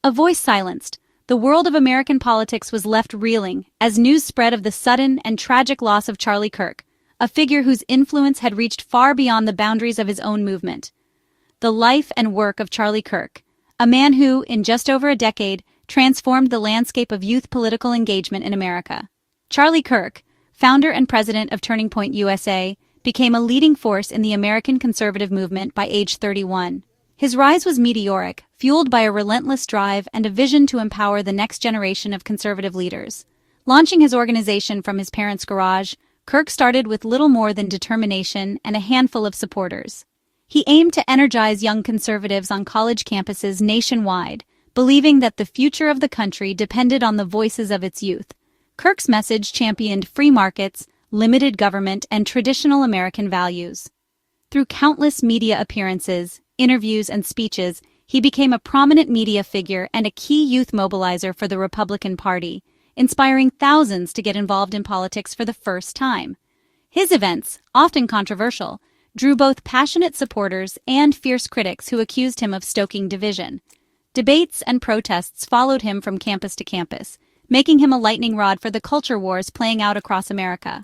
A voice silenced, the world of American politics was left reeling as news spread of the sudden and tragic loss of Charlie Kirk, a figure whose influence had reached far beyond the boundaries of his own movement. The life and work of Charlie Kirk, a man who, in just over a decade, transformed the landscape of youth political engagement in America. Charlie Kirk, founder and president of Turning Point USA, became a leading force in the American conservative movement by age 31. His rise was meteoric, fueled by a relentless drive and a vision to empower the next generation of conservative leaders. Launching his organization from his parents' garage, Kirk started with little more than determination and a handful of supporters. He aimed to energize young conservatives on college campuses nationwide, believing that the future of the country depended on the voices of its youth. Kirk's message championed free markets, limited government, and traditional American values. Through countless media appearances, interviews, and speeches, he became a prominent media figure and a key youth mobilizer for the Republican Party, inspiring thousands to get involved in politics for the first time. His events, often controversial, drew both passionate supporters and fierce critics who accused him of stoking division. Debates and protests followed him from campus to campus, making him a lightning rod for the culture wars playing out across America.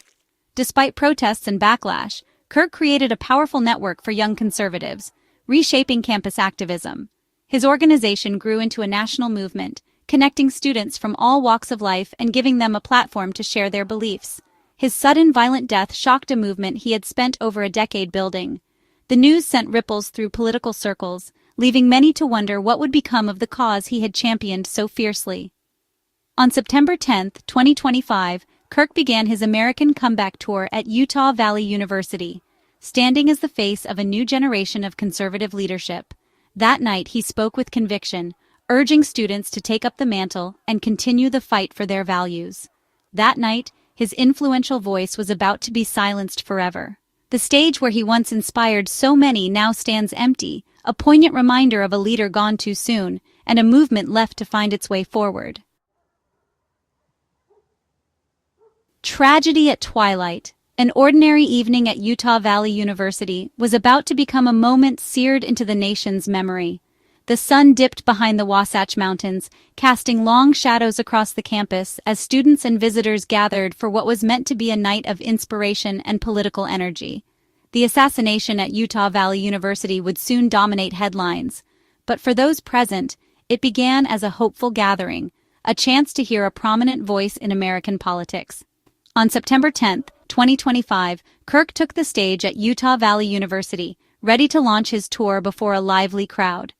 Despite protests and backlash, Kirk created a powerful network for young conservatives, reshaping campus activism. His organization grew into a national movement, connecting students from all walks of life and giving them a platform to share their beliefs. His sudden violent death shocked a movement he had spent over a decade building. The news sent ripples through political circles, leaving many to wonder what would become of the cause he had championed so fiercely. On September 10, 2025, Kirk began his American comeback tour at Utah Valley University, standing as the face of a new generation of conservative leadership. That night he spoke with conviction, urging students to take up the mantle and continue the fight for their values. That night, his influential voice was about to be silenced forever. The stage where he once inspired so many now stands empty, a poignant reminder of a leader gone too soon and a movement left to find its way forward. Tragedy at twilight. An ordinary evening at Utah Valley University was about to become a moment seared into the nation's memory. The sun dipped behind the Wasatch Mountains, casting long shadows across the campus as students and visitors gathered for what was meant to be a night of inspiration and political energy. The assassination at Utah Valley University would soon dominate headlines, but for those present, it began as a hopeful gathering, a chance to hear a prominent voice in American politics. On September 10, 2025, Kirk took the stage at Utah Valley University, ready to launch his tour before a lively crowd.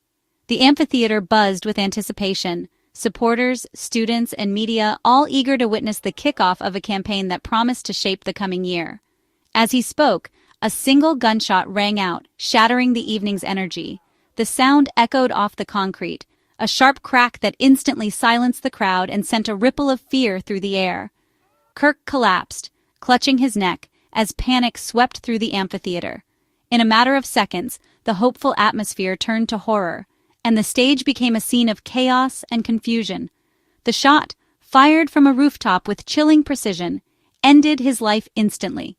The amphitheater buzzed with anticipation, supporters, students, and media all eager to witness the kickoff of a campaign that promised to shape the coming year. As he spoke, a single gunshot rang out, shattering the evening's energy. The sound echoed off the concrete, a sharp crack that instantly silenced the crowd and sent a ripple of fear through the air. Kirk collapsed, clutching his neck, as panic swept through the amphitheater. In a matter of seconds, the hopeful atmosphere turned to horror, and the stage became a scene of chaos and confusion. The shot, fired from a rooftop with chilling precision, ended his life instantly.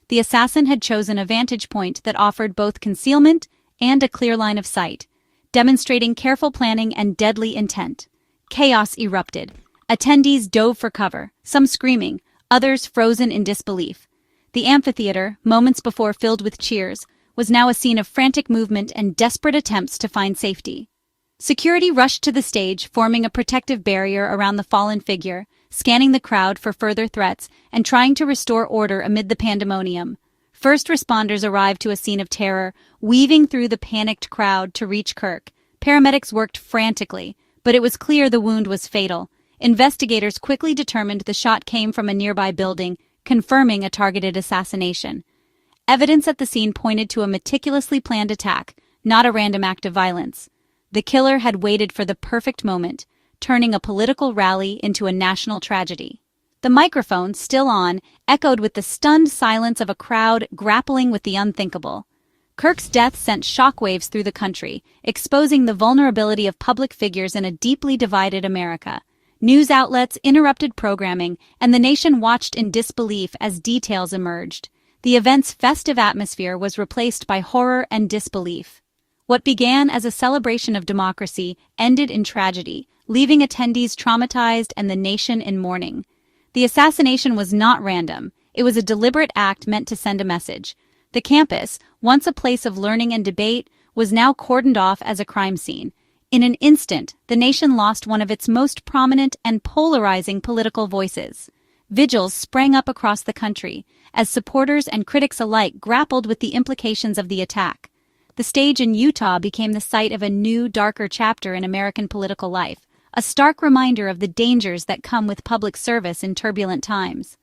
The assassin had chosen a vantage point that offered both concealment and a clear line of sight, demonstrating careful planning and deadly intent. Chaos erupted. Attendees dove for cover, some screaming, others frozen in disbelief. The amphitheater, moments before filled with cheers, was now a scene of frantic movement and desperate attempts to find safety. Security rushed to the stage, forming a protective barrier around the fallen figure, scanning the crowd for further threats and trying to restore order amid the pandemonium. First responders arrived to a scene of terror, weaving through the panicked crowd to reach Kirk. Paramedics worked frantically, but it was clear the wound was fatal. Investigators quickly determined the shot came from a nearby building, confirming a targeted assassination. Evidence at the scene pointed to a meticulously planned attack, not a random act of violence. The killer had waited for the perfect moment, turning a political rally into a national tragedy. The microphone, still on, echoed with the stunned silence of a crowd grappling with the unthinkable. Kirk's death sent shockwaves through the country, exposing the vulnerability of public figures in a deeply divided America. News outlets interrupted programming, and the nation watched in disbelief as details emerged. The event's festive atmosphere was replaced by horror and disbelief. What began as a celebration of democracy ended in tragedy, leaving attendees traumatized and the nation in mourning. The assassination was not random. It was a deliberate act meant to send a message. The campus, once a place of learning and debate, was now cordoned off as a crime scene. In an instant, the nation lost one of its most prominent and polarizing political voices. Vigils sprang up across the country, as supporters and critics alike grappled with the implications of the attack. The stage in Utah became the site of a new, darker chapter in American political life, a stark reminder of the dangers that come with public service in turbulent times.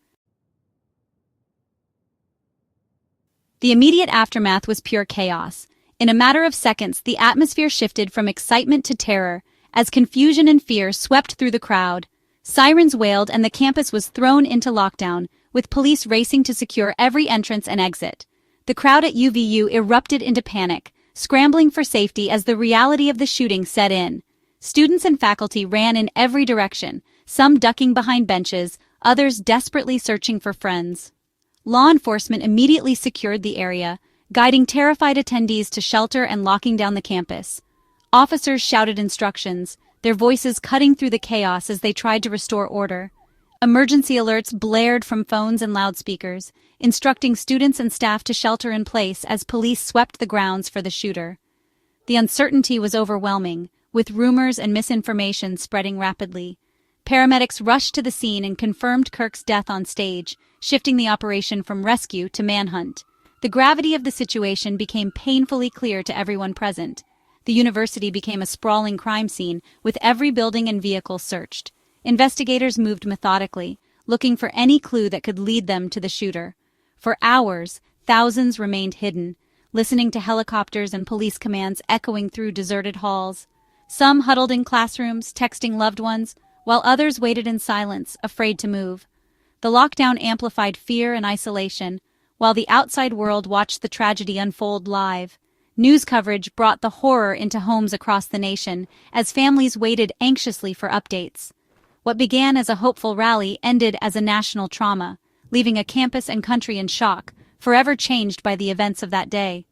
The immediate aftermath was pure chaos. In a matter of seconds, the atmosphere shifted from excitement to terror, as confusion and fear swept through the crowd. Sirens wailed and the campus was thrown into lockdown, with police racing to secure every entrance and exit. The crowd at UVU erupted into panic, scrambling for safety as the reality of the shooting set in. Students and faculty ran in every direction, some ducking behind benches, others desperately searching for friends. Law enforcement immediately secured the area, guiding terrified attendees to shelter and locking down the campus. Officers shouted instructions, their voices cutting through the chaos as they tried to restore order. Emergency alerts blared from phones and loudspeakers, instructing students and staff to shelter in place as police swept the grounds for the shooter. The uncertainty was overwhelming, with rumors and misinformation spreading rapidly. Paramedics rushed to the scene and confirmed Kirk's death on stage, shifting the operation from rescue to manhunt. The gravity of the situation became painfully clear to everyone present. The university became a sprawling crime scene, with every building and vehicle searched. Investigators moved methodically, looking for any clue that could lead them to the shooter. For hours, thousands remained hidden, listening to helicopters and police commands echoing through deserted halls. Some huddled in classrooms, texting loved ones, while others waited in silence, afraid to move. The lockdown amplified fear and isolation, while the outside world watched the tragedy unfold live. News coverage brought the horror into homes across the nation, as families waited anxiously for updates. What began as a hopeful rally ended as a national trauma, leaving a campus and country in shock, forever changed by the events of that day.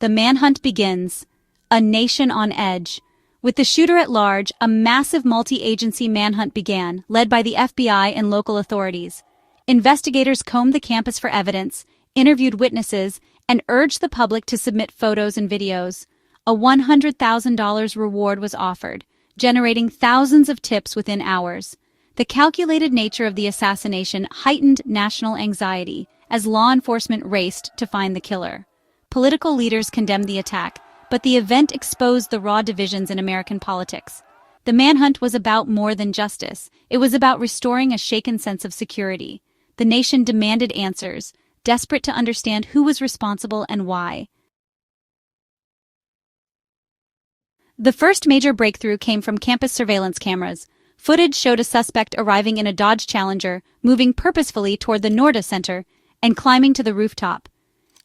The manhunt begins. A nation on edge. With the shooter at large, a massive multi-agency manhunt began, led by the FBI and local authorities. Investigators combed the campus for evidence, interviewed witnesses, and urged the public to submit photos and videos. A $100,000 reward was offered, generating thousands of tips within hours. The calculated nature of the assassination heightened national anxiety as law enforcement raced to find the killer. Political leaders condemned the attack, but the event exposed the raw divisions in American politics. The manhunt was about more than justice. It was about restoring a shaken sense of security. The nation demanded answers, desperate to understand who was responsible and why. The first major breakthrough came from campus surveillance cameras. Footage showed a suspect arriving in a Dodge Challenger, moving purposefully toward the Norda Center, and climbing to the rooftop.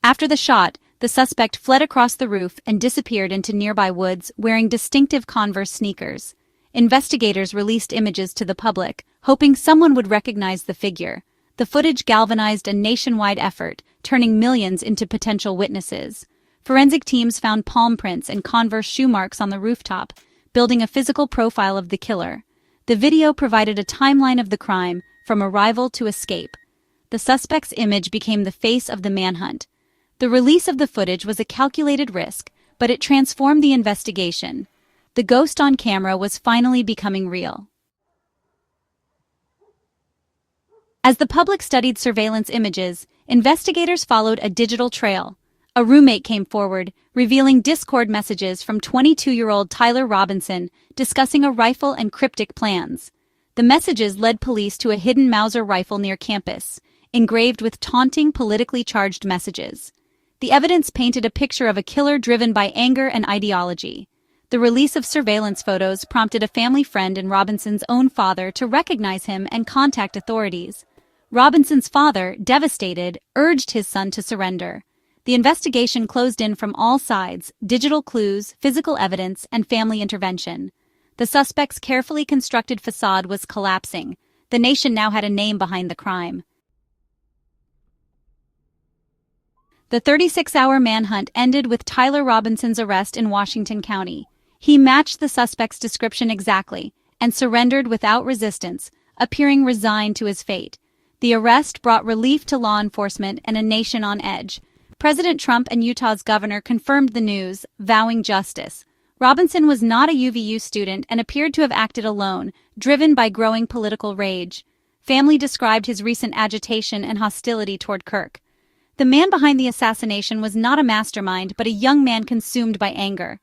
After the shot, the suspect fled across the roof and disappeared into nearby woods, wearing distinctive Converse sneakers. Investigators released images to the public, hoping someone would recognize the figure. The footage galvanized a nationwide effort, turning millions into potential witnesses. Forensic teams found palm prints and Converse shoe marks on the rooftop, building a physical profile of the killer. The video provided a timeline of the crime, from arrival to escape. The suspect's image became the face of the manhunt. The release of the footage was a calculated risk, but it transformed the investigation. The ghost on camera was finally becoming real. As the public studied surveillance images, investigators followed a digital trail. A roommate came forward, revealing Discord messages from 22-year-old Tyler Robinson discussing a rifle and cryptic plans. The messages led police to a hidden Mauser rifle near campus, engraved with taunting, politically charged messages. The evidence painted a picture of a killer driven by anger and ideology. The release of surveillance photos prompted a family friend and Robinson's own father to recognize him and contact authorities. Robinson's father, devastated, urged his son to surrender. The investigation closed in from all sides: digital clues, physical evidence, and family intervention. The suspect's carefully constructed facade was collapsing. The nation now had a name behind the crime. The 36-hour manhunt ended with Tyler Robinson's arrest in Washington County. He matched the suspect's description exactly and surrendered without resistance, appearing resigned to his fate. The arrest brought relief to law enforcement and a nation on edge. President Trump and Utah's governor confirmed the news, vowing justice. Robinson was not a UVU student and appeared to have acted alone, driven by growing political rage. Family described his recent agitation and hostility toward Kirk. The man behind the assassination was not a mastermind, but a young man consumed by anger.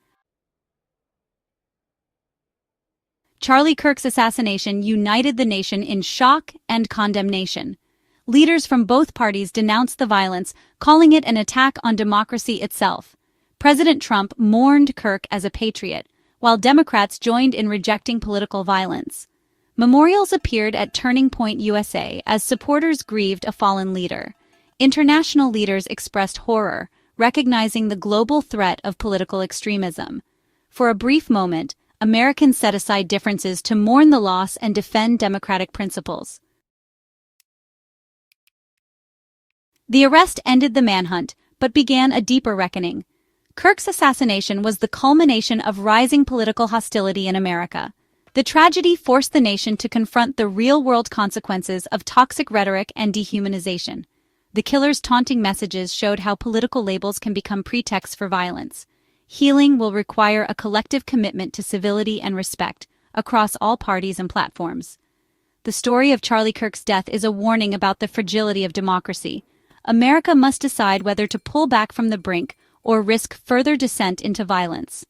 Charlie Kirk's assassination united the nation in shock and condemnation. Leaders from both parties denounced the violence, calling it an attack on democracy itself. President Trump mourned Kirk as a patriot, while Democrats joined in rejecting political violence. Memorials appeared at Turning Point USA as supporters grieved a fallen leader. International leaders expressed horror, recognizing the global threat of political extremism. For a brief moment, Americans set aside differences to mourn the loss and defend democratic principles. The arrest ended the manhunt, but began a deeper reckoning. Kirk's assassination was the culmination of rising political hostility in America. The tragedy forced the nation to confront the real-world consequences of toxic rhetoric and dehumanization. The killer's taunting messages showed how political labels can become pretexts for violence. Healing will require a collective commitment to civility and respect across all parties and platforms. The story of Charlie Kirk's death is a warning about the fragility of democracy. America must decide whether to pull back from the brink or risk further descent into violence.